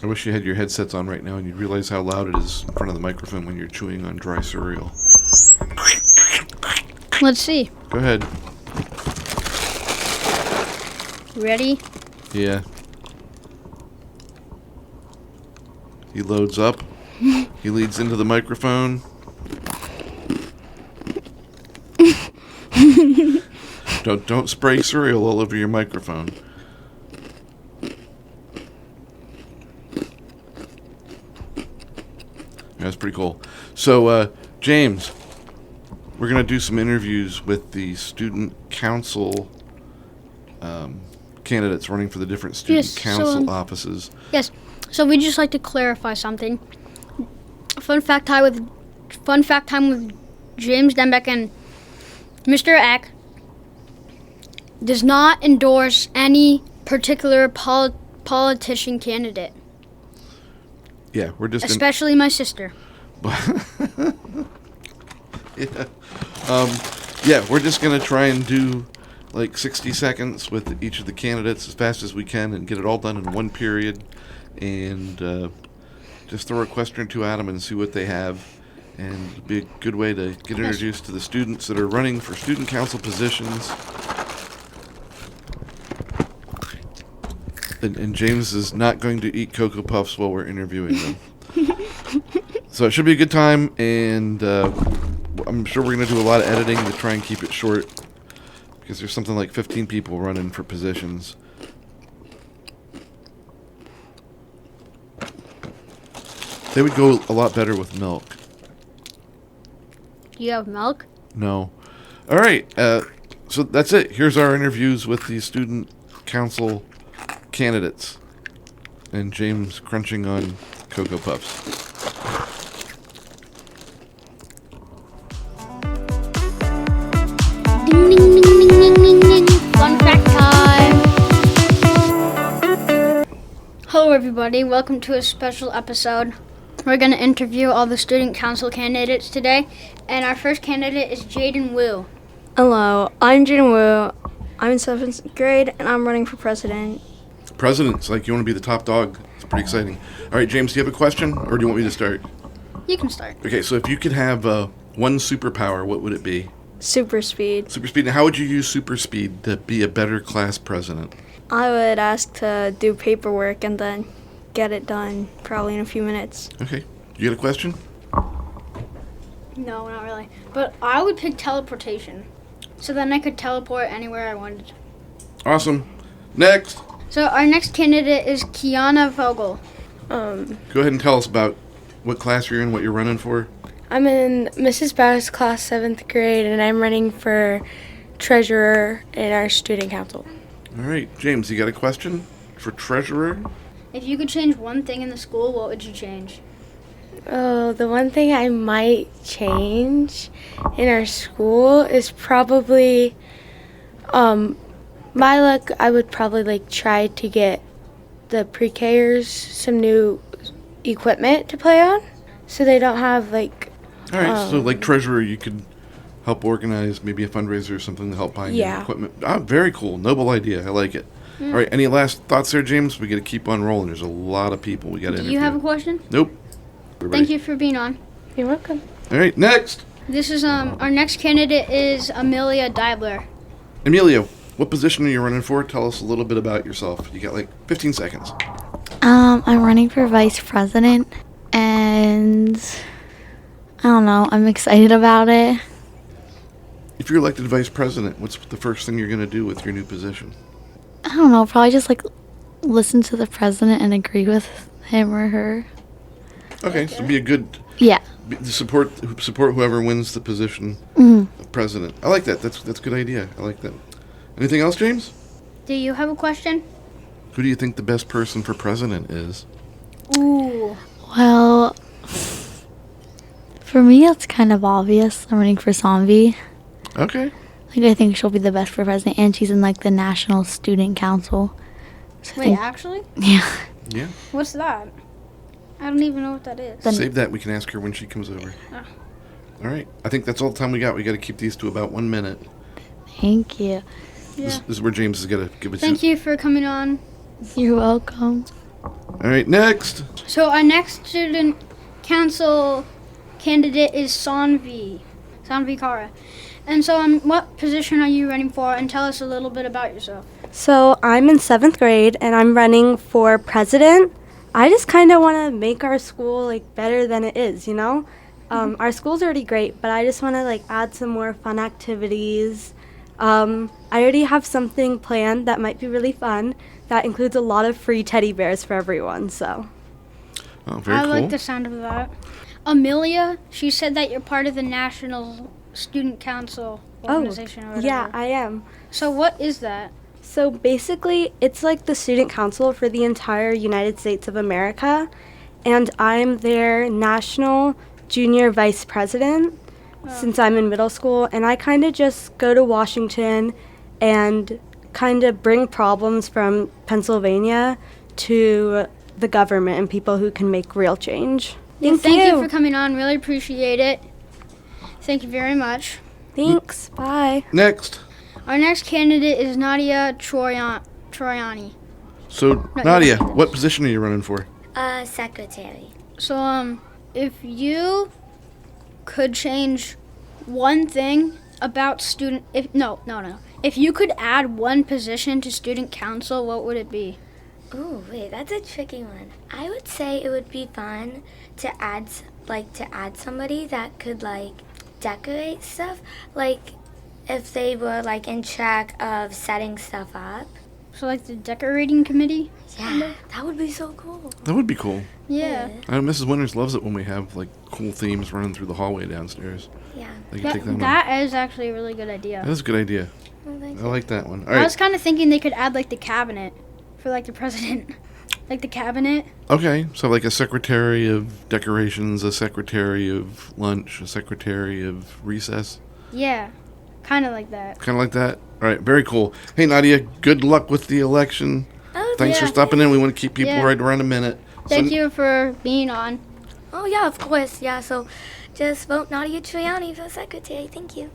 I wish you had your headsets on right now and you'd realize how loud it is in front of the microphone when you're chewing on dry cereal. Let's see. Go ahead. Ready? Yeah. He loads up. He leads into the microphone. Don't spray cereal all over your microphone. That's pretty cool. So, James, we're going to do some interviews with the student council candidates running for the different student council offices. Yes. So we'd just like to clarify something. Fun fact time with James Denbeck and Mr. Eck does not endorse any particular politician candidate. Yeah, we're just especially my sister. Yeah, we're just gonna try and do like 60 seconds with each of the candidates as fast as we can and get it all done in one period, and just throw a question or two at them and see what they have, and it'd be a good way to get introduced to the students that are running for student council positions. And James is not going to eat Coco Puffs while we're interviewing them. So it should be a good time, and I'm sure we're going to do a lot of editing to try and keep it short, because there's something like 15 people running for positions. They would go a lot better with milk. Do you have milk? No. All right, so that's it. Here's our interviews with the student council candidates, and James crunching on Coco Puffs. Ding, ding, ding, ding, ding, ding, ding. Fun fact time. Hello everybody, welcome to a special episode. We're going to interview all the student council candidates today, and our first candidate is Jaden Wu. Hello, I'm Jaden Wu. I'm in 7th grade, and I'm running for president. President's like you want to be the top dog. It's pretty exciting. All right, James, do you have a question, or do you want me to start? You can start. Okay, so if you could have one superpower, what would it be? Super speed. Super speed. Now, how would you use super speed to be a better class president? I would ask to do paperwork and then get it done probably in a few minutes. Okay. You got a question? No, not really. But I would pick teleportation, so then I could teleport anywhere I wanted. Awesome. Next. So our next candidate is Kiana Vogel. Go ahead and tell us about what class you're in, what you're running for. I'm in Mrs. Bowers' class 7th grade, and I'm running for treasurer in our student council. All right, James, you got a question for treasurer? If you could change one thing in the school, what would you change? Oh, the one thing I might change in our school is probably, my luck, I would probably try to get the pre-Kers some new equipment to play on, so they don't have All right, so like treasurer, you could help organize maybe a fundraiser or something to help buy new equipment. Ah, very cool. Noble idea. I like it. All right, any last thoughts there, James? We got to keep on rolling. There's a lot of people we got to interview. Do you have a question? Nope. Thank you for being on. You're welcome. All right, next. This is our next candidate is Amelia Dibler. Amelia, what position are you running for? Tell us a little bit about yourself. You got like 15 seconds. I'm running for vice president, and I don't know, I'm excited about it. If you're elected vice president, what's the first thing you're going to do with your new position? I don't know, probably just listen to the president and agree with him or her. Okay, so be a good support whoever wins the position of president. I like that. That's a good idea. I like that. Anything else, James? Do you have a question? Who do you think the best person for president is? Ooh. Well, for me, it's kind of obvious. I'm running for Zombie. Okay. I think she'll be the best for president, and she's in the National Student Council. So Wait, actually? Yeah. Yeah. What's that? I don't even know what that is. Save that. We can ask her when she comes over. Oh. All right. I think that's all the time we got. We got to keep these to about 1 minute. Thank you. Yeah. This is where James is going to give us. Thank you for coming on. You're welcome. All right, next. So our next student council candidate is Sanvi Kara. And so what position are you running for? And tell us a little bit about yourself. So I'm in 7th grade and I'm running for president. I just kind of want to make our school like better than it is, you know? Our school's already great, but I just want to like add some more fun activities. I already have something planned that might be really fun that includes a lot of free teddy bears for everyone, so. Oh, very I cool. like the sound of that. Amelia, she said that you're part of the National Student Council organization or whatever. Yeah, I am. So what is that? So basically, it's like the student council for the entire United States of America, and I'm their national junior vice president since I'm in middle school, and I kind of just go to Washington and kind of bring problems from Pennsylvania to the government and people who can make real change. Thank you for coming on. Really appreciate it. Thank you very much. Thanks. Bye. Next. Our next candidate is Nadia Troyani. So, No, Nadia, you- what position are you running for? Secretary. So, if you could change one thing about if you could add one position to student council, what would it be? Ooh, wait, that's a tricky one. I would say it would be fun to add somebody that could like decorate stuff, like if they were like in track of setting stuff up. So, like the decorating committee? Yeah, that would be so cool. That would be cool. Yeah. I know Mrs. Winters loves it when we have like cool themes running through the hallway downstairs. Yeah. They can take that one. That is actually a really good idea. That is a good idea. Well, thank I you. like that one. All I right. was kind of thinking they could add like the cabinet for like the president. Like the cabinet. Okay, so like a secretary of decorations, a secretary of lunch, a secretary of recess. Yeah. Kind of like that. Kind of like that. All right, very cool. Hey, Nadia, good luck with the election. Oh, Thanks for yeah. stopping in. We want to keep people Yeah. right around a minute. Thank you for being on. Oh yeah, of course. Yeah, so just vote Nadia Triani for secretary. Thank you.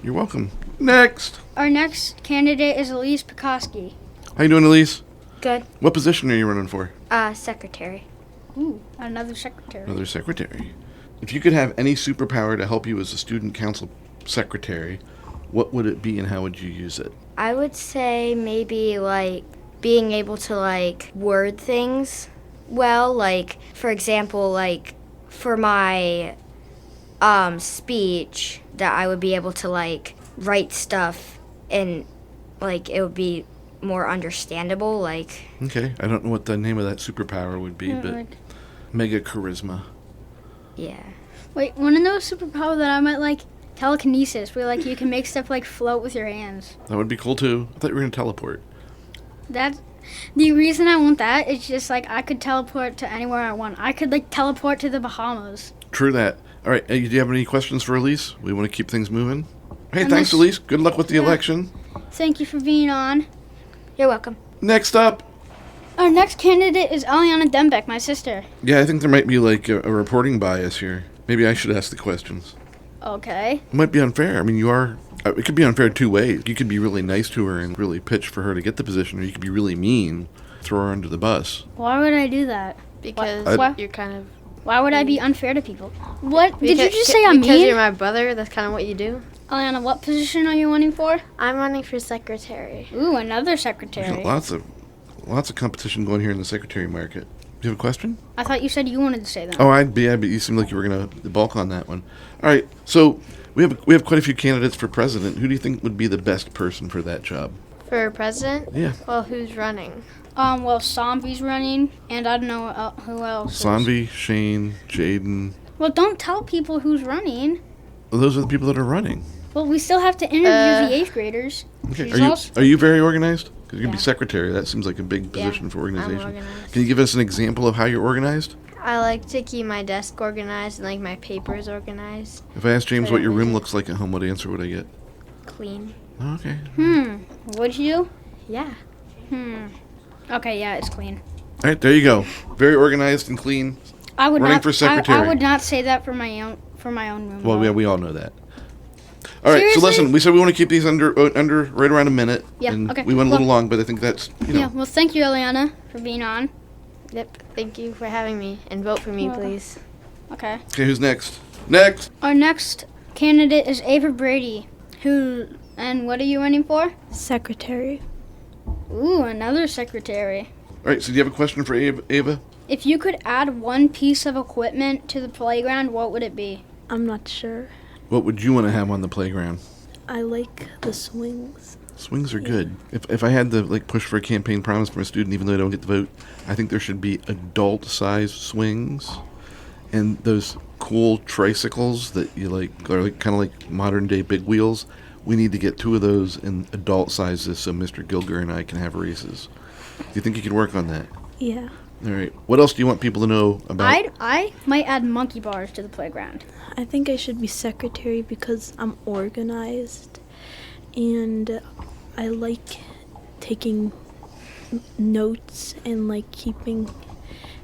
You're welcome. Next. Our next candidate is Elise Pekoski. How you doing, Elise? Good. What position are you running for? Secretary. Ooh, another secretary. Another secretary. If you could have any superpower to help you as a student council secretary, what would it be and how would you use it? I would say maybe like being able to like word things well, like for example, like for my speech that I would be able to like write stuff and like it would be more understandable, like Okay, I don't know what the name of that superpower would be, but Like- mega charisma. yeah. Wait, want to know a superpower that I might like? Telekinesis, where like you can make stuff like float with your hands. That would be cool too. I thought you were going to teleport. That's the reason I want that. It's just like I could teleport to anywhere I want. I could like teleport to the Bahamas. True that. All right, do you have any questions for Elise? We want to keep things moving. Hey, Unless- thanks, Elise. Good luck with the Yeah. election. Thank you for being on. You're welcome. Next up. Our next candidate is Eliana Dembeck, my sister. Yeah, I think there might be like a reporting bias here. Maybe I should ask the questions. Okay. It might be unfair. I mean, you are. It could be unfair two ways. You could be really nice to her and really pitch for her to get the position, or you could be really mean, throw her under the bus. Why would I do that? Because What? you're kind of. Why would I be unfair to people? What? Did you just say Because I'm mean? you're my brother, that's kind of what you do. Eliana, what position are you running for? I'm running for secretary. Ooh, another We secretary. got lots of competition going here in the secretary market. Do you have a question? I thought you said you wanted to say that. Oh, I'd be. But you seemed like you were gonna bulk on that one. All right. So we have quite a few candidates for president. Who do you think would be the best person for that job? For president? Yeah. Well, who's running? Well, Sanvi's running, and I don't know who else. is. Sanvi, Shane, Jaden. Well, don't tell people who's running. Well, those are the people that are running. Well, we still have to interview the 8th graders. Okay. She's also- Are you very organized? Because you're gonna be Yeah. secretary. That seems like a big position for I'm organization. organized. Can you give us an example of how you're organized? I like to keep my desk organized and like my papers organized, If I ask James what your room looks like at home, what answer would I get? clean. Oh, okay. Would you? Yeah. Okay, yeah, it's clean. All right. There you go. Very organized and clean. I would Running not. for secretary. I would not say that for my own room. Well, though. yeah, we all know that. All right, so Seriously? listen, we said we want to keep these under right around a minute. Yeah, and okay. We went a little Well- long, but I think that's, Yeah. Well, thank you, Eliana, for being on. Yep. Thank you for having me, and vote for me, Welcome. please. Okay. Okay, who's next? Next! Our next candidate is Ava Brady. And what are you running for? Secretary. Ooh, another secretary. All right, so do you have a question for Ava? If you could add one piece of equipment to the playground, what would it be? I'm not sure. What would you want to have on the playground? I like the swings. Swings are good. If I had to push for a campaign promise from a student, even though I don't get the vote, I think there should be adult-sized swings, and those cool tricycles that you are kind of like modern-day big wheels. We need to get 2 of those in adult sizes so Mr. Gilger and I can have races. Do you think you could work on that? Yeah. All right. What else do you want people to know about? I might add monkey bars to the playground. I think I should be secretary because I'm organized and I like taking notes and keeping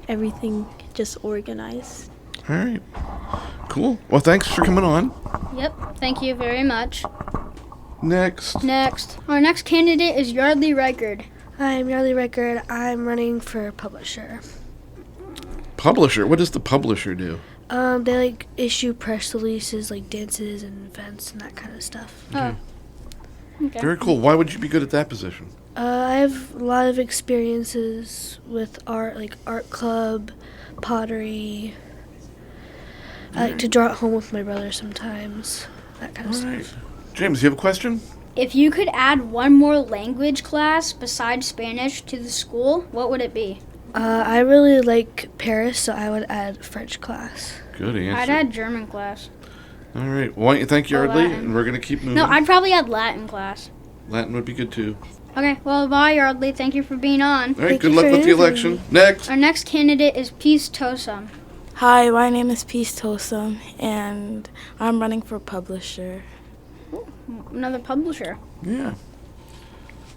everything just organized. All right. Cool. Well, thanks for coming on. Yep, thank you very much. Next. Our next candidate is Yardley Reichard. I'm Yardley Reichard. I'm running for publisher. Publisher? What does the publisher do? They issue press releases, dances and events and that kind of stuff. Oh. Okay. Very cool. Why would you be good at that position? I have a lot of experiences with art, art club, pottery. I like to draw at home with my brother sometimes. That kind of All stuff. right. James, you have a question? If you could add one more language class besides Spanish to the school, what would it be? I really like Paris, so I would add French class. Good answer. I'd add German class. All right. Well, why don't you thank Yardley, Latin. and we're going to keep moving. No, I'd probably add Latin class. Latin would be good, too. Okay, well, bye, Yardley. Thank you for being on. All right. Thank Good you luck for with the having election. Next. Our next candidate is Peace Tosum. Hi, my name is Peace Tosum, and I'm running for publisher. Another publisher. Yeah.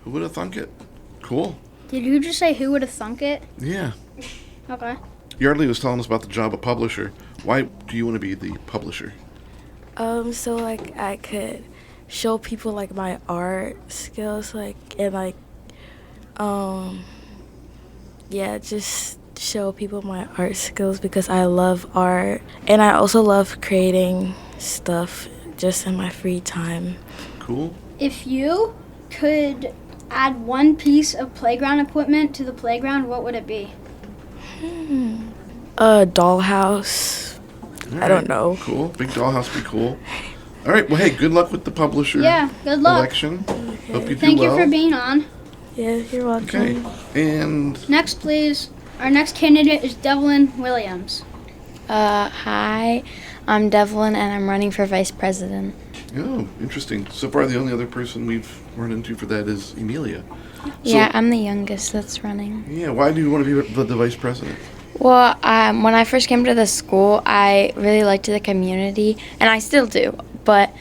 Who would have thunk it? Cool. Did you just say who would have thunk it? Yeah. Okay. Yardley was telling us about the job of publisher. Why do you want to be the publisher? So I could show people my art skills, just show people my art skills because I love art, and I also love creating stuff just in my free time. Cool. If you could add one piece of playground equipment to the playground, what would it be? A dollhouse. All I don't right. know. Cool. Big dollhouse be cool. All right. Well, hey, good luck with the publisher Yeah, good luck. election. Hope you do Thank well. you for being on. Yeah, you're welcome. Okay. And Next, please. Our next candidate is Devlin Williams. Hi, I'm Devlin, and I'm running for vice president. oh, interesting. So far, the only other person we've run into for that is Emilia. Yeah, I'm the youngest that's running. Yeah. Why do you want to be the vice president? Well, when I first came to the school, I really liked the community, and I still do. But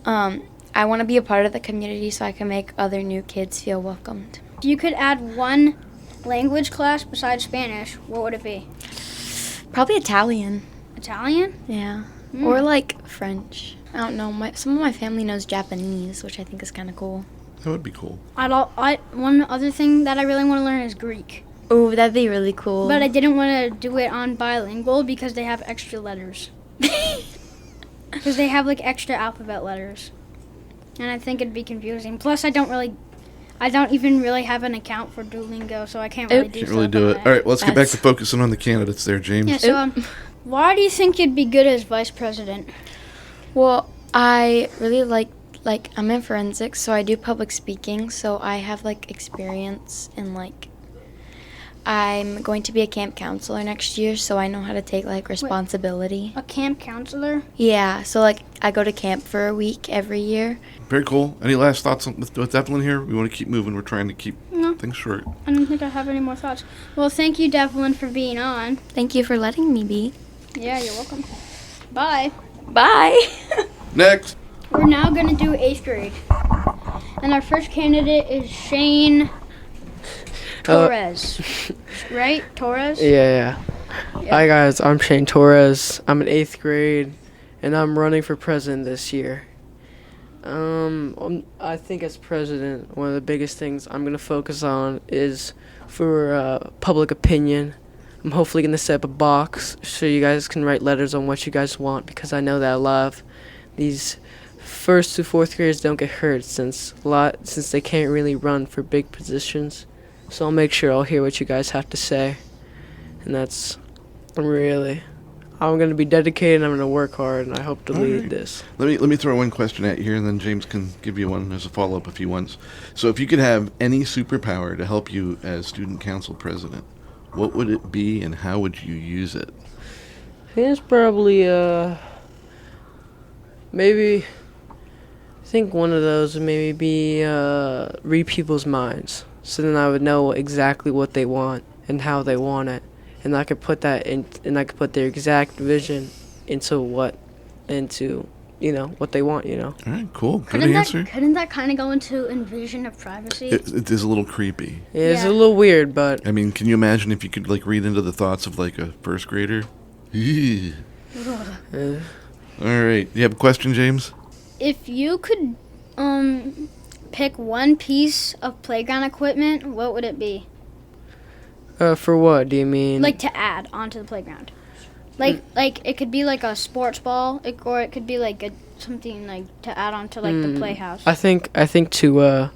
I want to be a part of the community so I can make other new kids feel welcomed. If you could add one language class besides Spanish, what would it be? Probably Italian. Italian? Yeah. Or French. I don't know. Some of my family knows Japanese, which I think is kind of cool. That would be cool. One other thing that I really want to learn is Greek. Ooh, that'd be really cool. But I didn't want to do it on bilingual because they have extra letters. Because they have extra alphabet letters. And I think it'd be confusing. Plus, I don't even really have an account for Duolingo, so I can't really do Can't stuff really do on it. that. All right. Let's get back to focusing on the candidates there, James. Yeah, so why do you think you'd be good as vice president? Well, I really like I'm in forensics, so I do public speaking, so I have experience in I'm going to be a camp counselor next year, so I know how to take responsibility. A camp counselor? Yeah, so I go to camp for a week every year. Very cool. Any last thoughts with Devlin here? We want to keep moving. We're trying to keep things short. I don't think I have any more thoughts. Well, thank you, Devlin, for being on. Thank you for letting me be. Yeah, you're welcome. Bye. Bye. Next. We're now going to do 8th grade. And our first candidate is Shane Torres. Right? Torres? Yeah. Hi guys, I'm Shane Torres. I'm in 8th grade, and I'm running for president this year. I think as president, one of the biggest things I'm gonna focus on is for public opinion. I'm hopefully going to set up a box so you guys can write letters on what you guys want, because I know that a lot of these first to fourth graders don't get heard since they can't really run for big positions. So I'll make sure I'll hear what you guys have to say. And I'm going to be dedicated, I'm going to work hard, and I hope to lead this. Let me throw one question at you here, and then James can give you one as a follow-up if he wants. So if you could have any superpower to help you as student council president, what would it be and how would you use it? I think it's probably, maybe, I think one of those would maybe be read people's minds. So then I would know exactly what they want and how they want it. And I could put that in, and I could put their exact vision into what they want, All right, cool. Good answer. Couldn't that kind of go into invasion of privacy? It is a little creepy. It's a little weird, but... I mean, can you imagine if you could, like, read into the thoughts of, like, a first grader? All right. You have a question, James? If you could pick one piece of playground equipment, what would it be? For what? Do you mean? Like to add onto the playground. Like it could be like a sports ball, or it could be like something like to add onto like the playhouse. I think to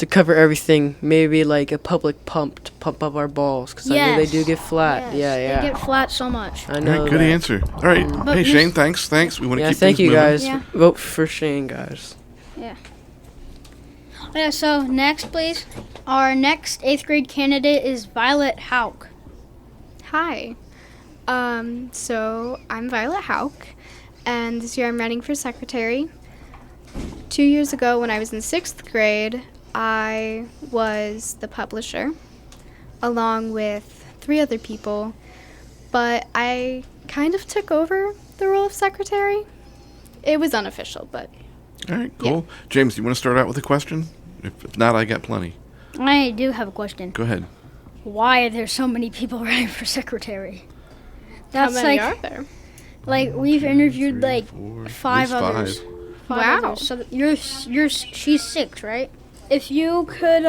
cover everything, maybe like a public pump to pump up our balls, because I know they do get flat. Yes, Yeah. They get flat so much. I know. All right, good answer. All right. But Hey, Shane, thanks. We want to keep thank things you moving. guys. Yeah. Vote for Shane, guys. Yeah. Yeah, so next, please. Our next 8th grade candidate is Violet Hauk. Hi. So I'm Violet Hauk, and this year I'm running for secretary. 2 years ago, when I was in 6th grade, I was the publisher, along with 3 other people, but I kind of took over the role of secretary. It was unofficial, but... All right, cool. Yeah. James, do you want to start out with a question? If not, I got plenty. I do have a question. Go ahead. Why are there so many people running for secretary? How many are there? Like, we've interviewed 5 others. 5. Five Wow. others. So she's 6, right? If you could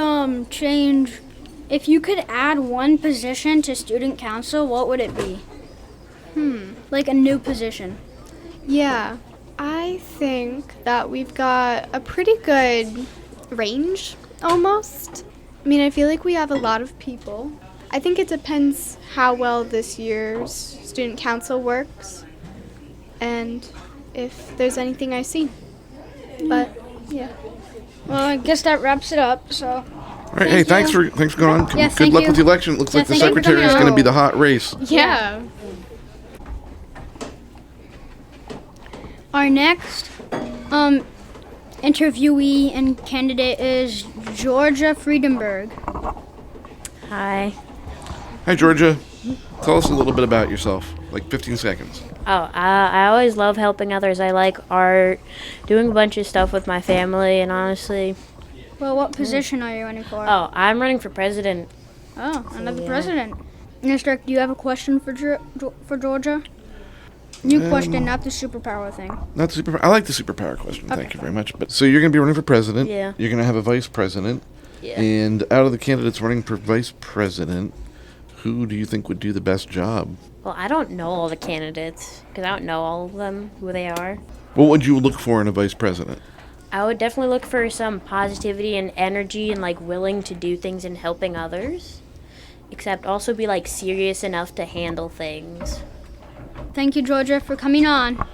if you could add one position to student council, what would it be? Like a new position. Yeah, I think that we've got a pretty good range, almost. I mean, I feel like we have a lot of people. I think it depends how well this year's student council works and if there's anything I've seen. But, yeah. Well, I guess that wraps it up, so... All right, hey, thanks for going on. Yeah, Good luck with the election. It looks like the secretary is going to be the hot race. Yeah. Our next interviewee and candidate is Georgia Friedenberg. Hi. Hi, Georgia. Tell us a little bit about yourself, like 15 seconds. Oh, I always love helping others. I like art, doing a bunch of stuff with my family, and honestly... Well, what position are you running for? Oh, I'm running for president. Oh, another president. Mr. Do you have a question for Georgia? New question, not the superpower thing. Not the superpower. I like the superpower question. Okay. Thank you very much. But so you're going to be running for president. Yeah. You're going to have a vice president. Yeah. And out of the candidates running for vice president, who do you think would do the best job? Well, I don't know all the candidates because I don't know all of them, who they are. What would you look for in a vice president? I would definitely look for some positivity and energy and willing to do things and helping others, except also be serious enough to handle things. Thank you, Georgia, for coming on.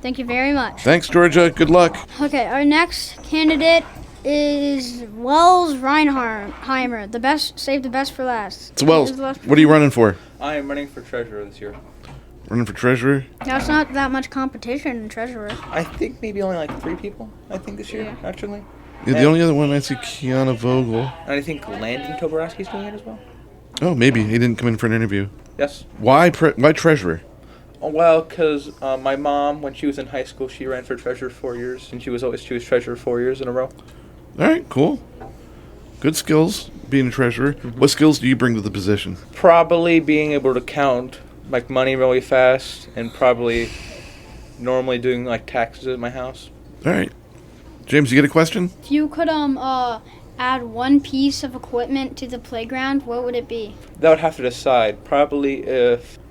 Thank you very much. Thanks, Georgia. Good luck. Okay, our next candidate is Wells Reinheimer. Save the best for last. It's Wells. What are you running for? I am running for treasurer this year. Running for treasurer? There's not that much competition in treasurer. I think maybe only 3 people, this year, actually. Yeah, the only other one I see Kiana Vogel. And I think Landon Toborowski's doing it as well. Oh, maybe. He didn't come in for an interview. Yes. Why treasurer? Oh, well, because my mom, when she was in high school, she ran for treasurer 4 years, and she was treasurer 4 years in a row. All right, cool. Good skills, being a treasurer. Mm-hmm. What skills do you bring to the position? Probably being able to count money really fast, and probably normally doing taxes at my house. All right. James, you get a question? If you could add one piece of equipment to the playground, what would it be? That would have to decide. Probably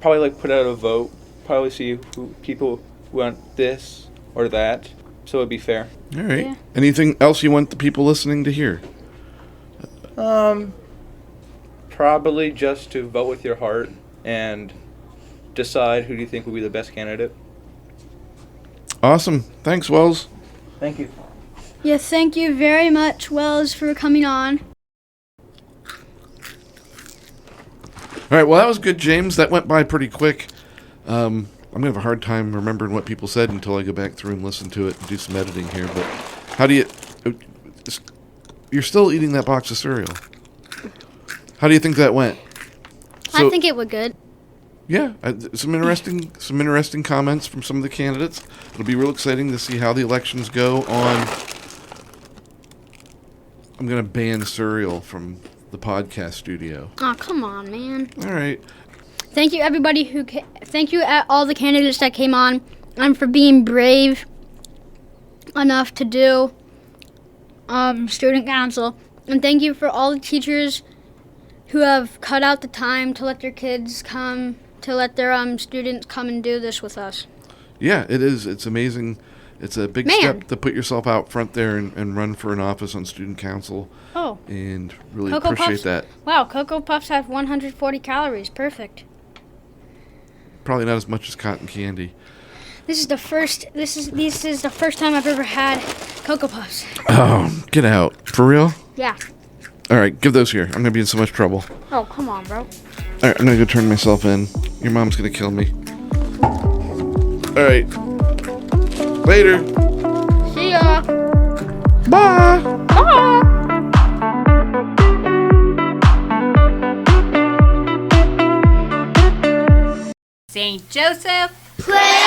like put out a vote. Probably see who people want this or that, so it'd be fair. All right. Yeah. Anything else you want the people listening to hear? Probably just to vote with your heart and decide who do you think would be the best candidate. Awesome. Thanks, Wells. Thank you. Yeah, thank you very much, Wells, for coming on. All right, well, that was good, James. That went by pretty quick. I'm going to have a hard time remembering what people said until I go back through and listen to it and do some editing here. But how do you... You're still eating that box of cereal. How do you think that went? I think it went good. Yeah, some interesting comments from some of the candidates. It'll be real exciting to see how the elections go on... I'm going to ban cereal from the podcast studio. Oh, come on, man. All right. Thank you, everybody thank you at all the candidates that came on and for being brave enough to do student council. And thank you for all the teachers who have cut out the time to let their kids come, to let their students come and do this with us. Yeah, it is. It's amazing. It's a big step to put yourself out front there and run for an office on student council. Oh. And really Coco appreciate Puffs, that. Wow, Coco Puffs have 140 calories. Perfect. Probably not as much as cotton candy. This is the first time I've ever had Coco Puffs. Oh, get out. For real? Yeah. All right, give those here. I'm going to be in so much trouble. Oh, come on, bro. All right, I'm going to go turn myself in. Your mom's going to kill me. All right. Later. See ya. Bye. Bye. St. Joseph, play